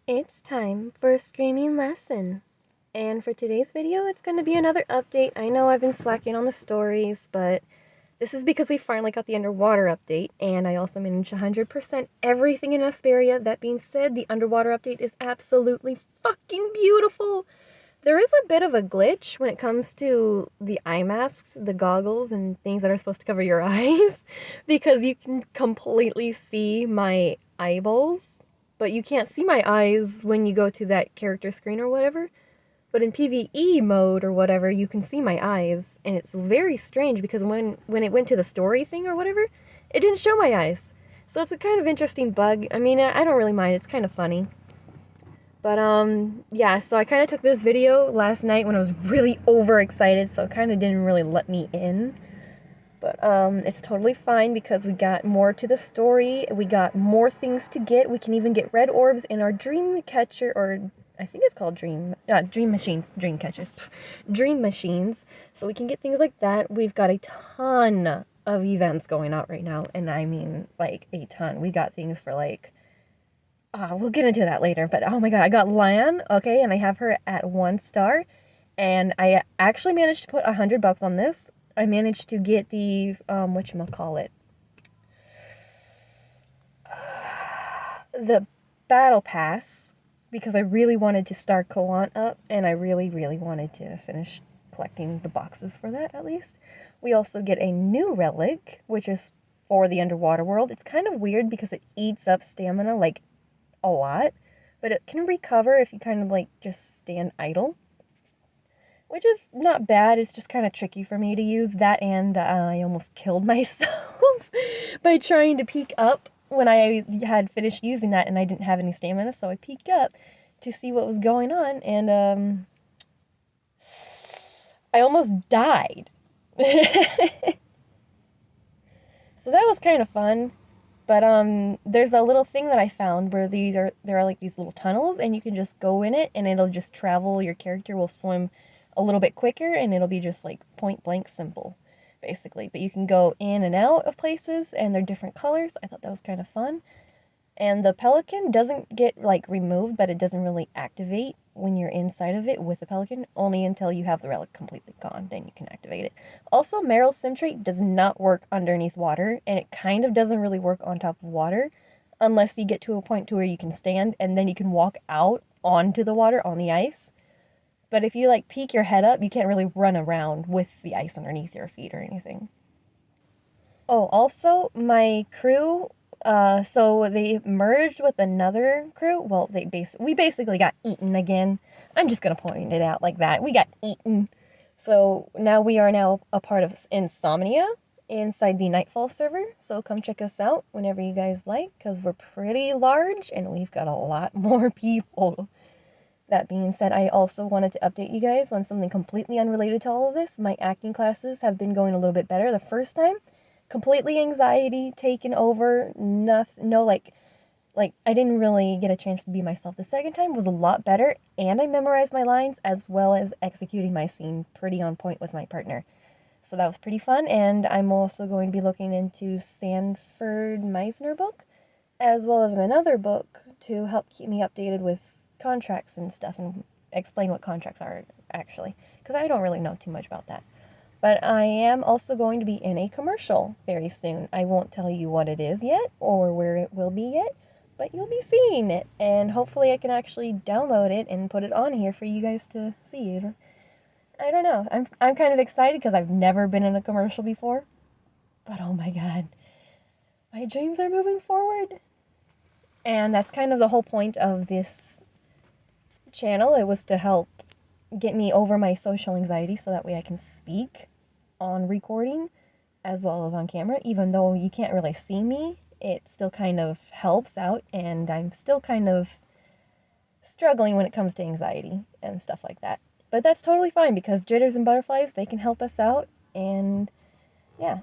It's time for a streaming lesson. And for today's video, it's going to be another update. I know I've been slacking on the stories, but this is because we finally got the underwater update, and I also managed 100% everything in Asperia. That being said, the underwater update is absolutely fucking beautiful. There is a bit of a glitch when it comes to the eye masks, the goggles, and things that are supposed to cover your eyes, because you can completely see my eyeballs, but you can't see my eyes when you go to that character screen or whatever. But in PvE mode or whatever, you can see my eyes, and it's very strange because when it went to the story thing or whatever, it didn't show my eyes. So it's a kind of interesting bug. I mean, I don't really mind. It's kind of funny. But, yeah, so I kind of took this video last night when I was really overexcited, so it kind of didn't really let me in. But, it's totally fine because we got more to the story, we got more things to get, we can even get red orbs in our dream catcher, or I think it's called dream machines, dream catchers, dream machines, so we can get things like that. We've got a ton of events going out right now, and I mean, like, a ton. We got things for, like, we'll get into that later, but oh my god, I got Lan, okay, and I have her at 1 star, and I actually managed to put $100 on this. I managed to get the, whatchamacallit, the battle pass, because I really wanted to start Koan up, and I really, really wanted to finish collecting the boxes for that, at least. We also get a new relic, which is for the underwater world. It's kind of weird because it eats up stamina, like, a lot, but it can recover if you kind of, like, just stand idle, which is not bad. It's just kind of tricky for me to use that, and I almost killed myself by trying to peek up when I had finished using that and I didn't have any stamina, so I peeked up to see what was going on, and I almost died. So that was kind of fun. But there's a little thing that I found where there are like these little tunnels, and you can just go in it and it'll just travel. Your character will swim a little bit quicker, and it'll be just like point blank simple, basically. But you can go in and out of places, and they're different colors. I thought that was kind of fun. And the pelican doesn't get, like, removed, but it doesn't really activate when you're inside of it with the pelican, only until you have the relic completely gone, then you can activate it. Also, Meryl's sim trait does not work underneath water, and it kind of doesn't really work on top of water, unless you get to a point to where you can stand, and then you can walk out onto the water on the ice. But if you, like, peek your head up, you can't really run around with the ice underneath your feet or anything. Oh, also, my crew, so they merged with another crew. Well, we basically got eaten again. I'm just gonna point it out like that. We got eaten. So now we are now a part of Insomnia inside the Nightfall server. So come check us out whenever you guys like, because we're pretty large and we've got a lot more people. That being said, I also wanted to update you guys on something completely unrelated to all of this. My acting classes have been going a little bit better. The first time, completely anxiety taken over, like I didn't really get a chance to be myself. The second time was a lot better, and I memorized my lines as well as executing my scene pretty on point with my partner. So that was pretty fun, and I'm also going to be looking into Sanford Meisner book, as well as another book to help keep me updated with contracts and stuff, and explain what contracts are, actually, because I don't really know too much about that. But I am also going to be in a commercial very soon. I won't tell you what it is yet, or where it will be yet, but you'll be seeing it, and hopefully I can actually download it and put it on here for you guys to see it. I don't know. I'm kind of excited because I've never been in a commercial before, but oh my god, my dreams are moving forward. And that's kind of the whole point of this channel. It was to help get me over my social anxiety so that way I can speak on recording as well as on camera. Even though you can't really see me, it still kind of helps out, and I'm still kind of struggling when it comes to anxiety and stuff like that. But that's totally fine because jitters and butterflies, they can help us out, and yeah.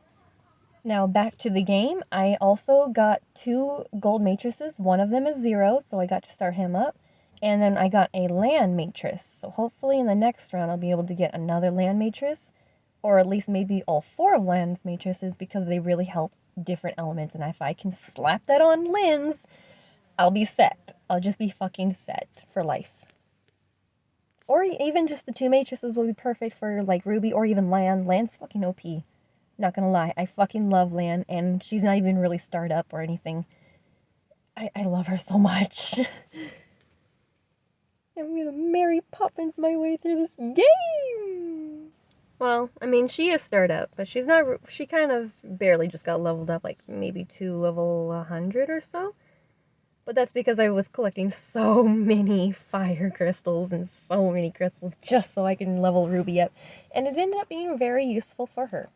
Now back to the game. I also got 2 gold matrices. One of them is 0, so I got to start him up. And then I got a land matrix, so hopefully in the next round I'll be able to get another land matrix, or at least maybe all 4 of land's matrices, because they really help different elements, and if I can slap that on Lynn's, I'll be set. I'll just be fucking set for life. Or even just the two matrices will be perfect for, like, Ruby or even Lan. Lan's fucking OP. Not gonna lie, I fucking love Lan, and she's not even really starred up or anything. I love her so much. I'm gonna Mary Poppins my way through this game! Well, I mean, she is starred up, but she's not, she kind of barely just got leveled up, like, maybe to level 100 or so. But that's because I was collecting so many fire crystals and so many crystals just so I can level Ruby up. And it ended up being very useful for her.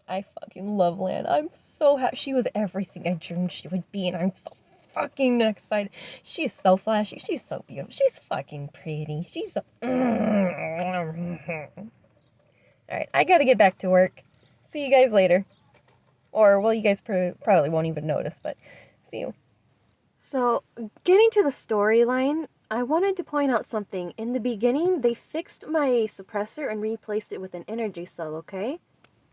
I fucking love Lan. I'm so happy. She was everything I dreamed she would be, and I'm so fucking excited. She's so flashy. She's so beautiful. She's fucking pretty. She's so... Alright, I gotta get back to work. See you guys later. Or, well, you guys probably won't even notice, but see you. So, getting to the storyline, I wanted to point out something. In the beginning, they fixed my suppressor and replaced it with an energy cell, okay?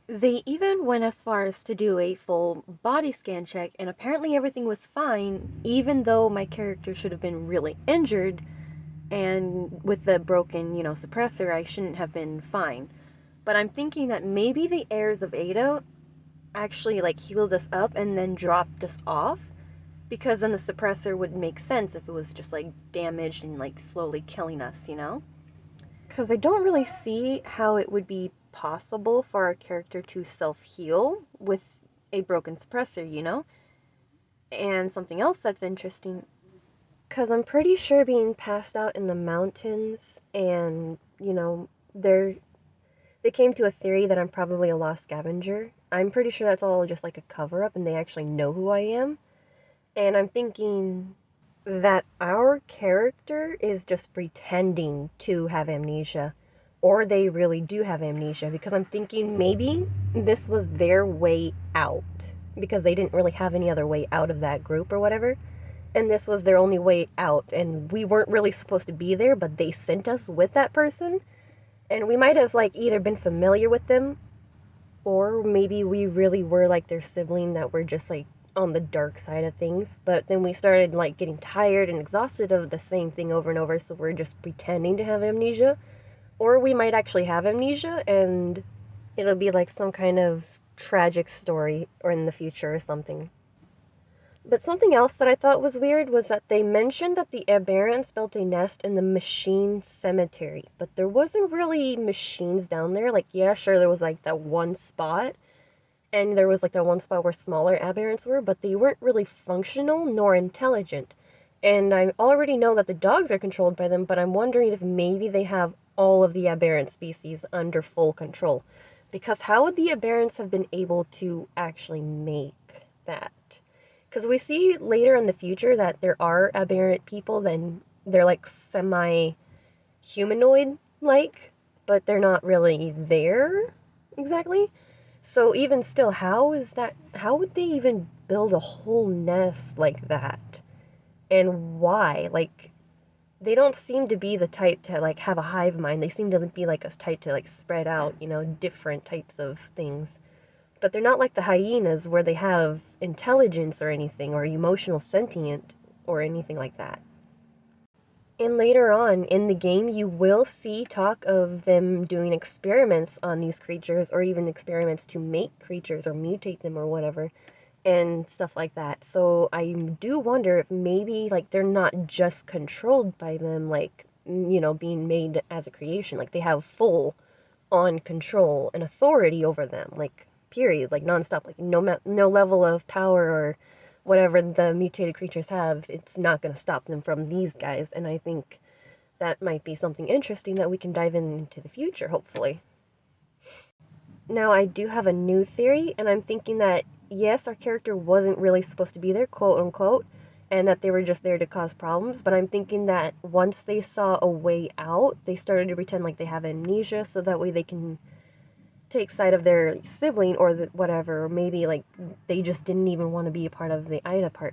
They even went as far as to do a full body scan check, and apparently everything was fine, even though my character should have been really injured, and with the broken, suppressor, I shouldn't have been fine. But I'm thinking that maybe the heirs of Ada actually, healed us up and then dropped us off, because then the suppressor would make sense if it was just, damaged and, slowly killing us, Because I don't really see how it would be possible for our character to self-heal with a broken suppressor, And something else that's interesting, because I'm pretty sure being passed out in the mountains and, they came to a theory that I'm probably a lost scavenger. I'm pretty sure that's all just a cover-up and they actually know who I am. And I'm thinking that our character is just pretending to have amnesia, or they really do have amnesia, because I'm thinking maybe this was their way out, because they didn't really have any other way out of that group or whatever, and this was their only way out, and we weren't really supposed to be there, but they sent us with that person, and we might have either been familiar with them, or maybe we really were their sibling that were just on the dark side of things, but then we started getting tired and exhausted of the same thing over and over, so we're just pretending to have amnesia. Or we might actually have amnesia and it'll be some kind of tragic story or in the future or something. But something else that I thought was weird was that they mentioned that the aberrants built a nest in the machine cemetery, but there wasn't really machines down there. Yeah, sure, there was that one spot, and there was that one spot where smaller aberrants were, but they weren't really functional nor intelligent. And I already know that the dogs are controlled by them, but I'm wondering if maybe they have all of the aberrant species under full control. Because how would the aberrants have been able to actually make that? Because we see later in the future that there are aberrant people, then they're semi-humanoid-like, but they're not really there exactly. So even still, how would they even build a whole nest like that? And why? They don't seem to be the type to have a hive mind. They seem to be a type to spread out, different types of things. But they're not like the hyenas where they have intelligence or anything, or emotional sentient or anything like that. And later on in the game, you will see talk of them doing experiments on these creatures, or even experiments to make creatures or mutate them or whatever, and stuff like that. So I do wonder if maybe they're not just controlled by them, being made as a creation. They have full on control and authority over them, period, nonstop, no level of power or whatever the mutated creatures have, it's not going to stop them from these guys. And I think that might be something interesting that we can dive into the future, hopefully. Now, I do have a new theory, and I'm thinking that, yes, our character wasn't really supposed to be there, quote unquote, and that they were just there to cause problems, but I'm thinking that once they saw a way out, they started to pretend like they have amnesia, so that way they can take side of their sibling or whatever, or maybe they just didn't even want to be a part of the Ida part.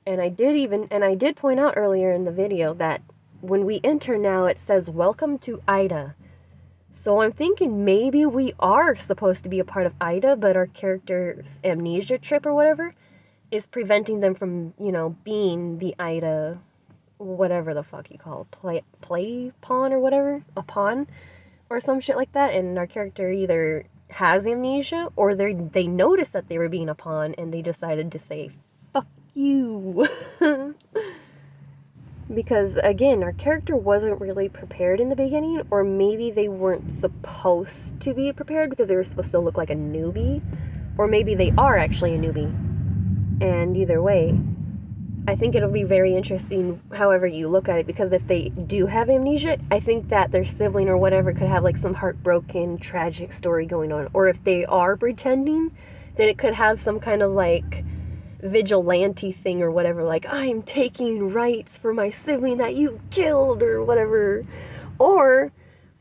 And I did point out earlier in the video that when we enter now, it says welcome to Ida. So I'm thinking maybe we are supposed to be a part of Ida, but our character's amnesia trip or whatever, is preventing them from, you know, being the Ida, whatever the fuck you call it, play pawn or whatever, a pawn or some shit like that, and our character either has amnesia or they noticed that they were being a pawn and they decided to say, fuck you. Because, again, our character wasn't really prepared in the beginning, or maybe they weren't supposed to be prepared because they were supposed to look like a newbie, or maybe they are actually a newbie. And either way, I think it'll be very interesting however you look at it, because if they do have amnesia, I think that their sibling or whatever could have like some heartbroken, tragic story going on. Or if they are pretending, then it could have some kind of like vigilante thing or whatever, like I'm taking rights for my sibling that you killed or whatever. Or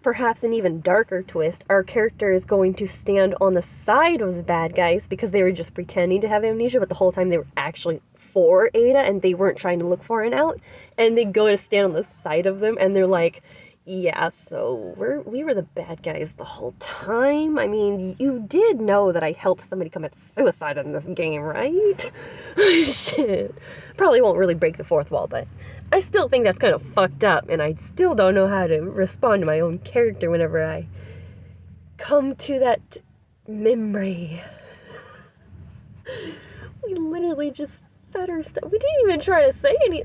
perhaps an even darker twist, our character is going to stand on the side of the bad guys because they were just pretending to have amnesia, but the whole time they were actually for Ada and they weren't trying to look for an out, and they go to stand on the side of them and they're like, yeah, so we were the bad guys the whole time. I mean, you did know that I helped somebody commit suicide in this game, right? Shit. Probably won't really break the fourth wall, but I still think that's kind of fucked up, and I still don't know how to respond to my own character whenever I come to that memory. We literally just fed her stuff. We didn't even try to say any...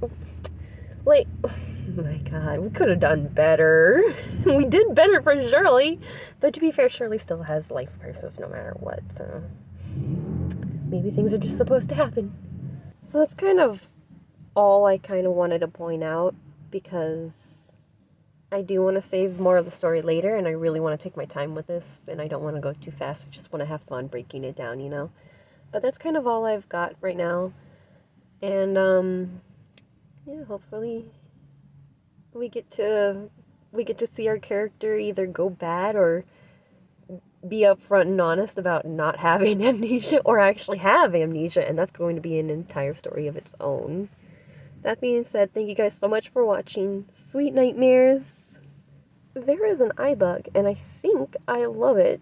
Like... Oh my god, we could have done better. We did better for Shirley. Though to be fair, Shirley still has life crisis no matter what, so... Maybe things are just supposed to happen. So that's kind of all I kind of wanted to point out, because I do want to save more of the story later, and I really want to take my time with this, and I don't want to go too fast. I just want to have fun breaking it down, you know? But that's kind of all I've got right now. And, yeah, hopefully we get to see our character either go bad or be upfront and honest about not having amnesia, or actually have amnesia, and that's going to be an entire story of its own. That being said, thank you guys so much for watching. Sweet nightmares. There is an eye bug, and I think I love it.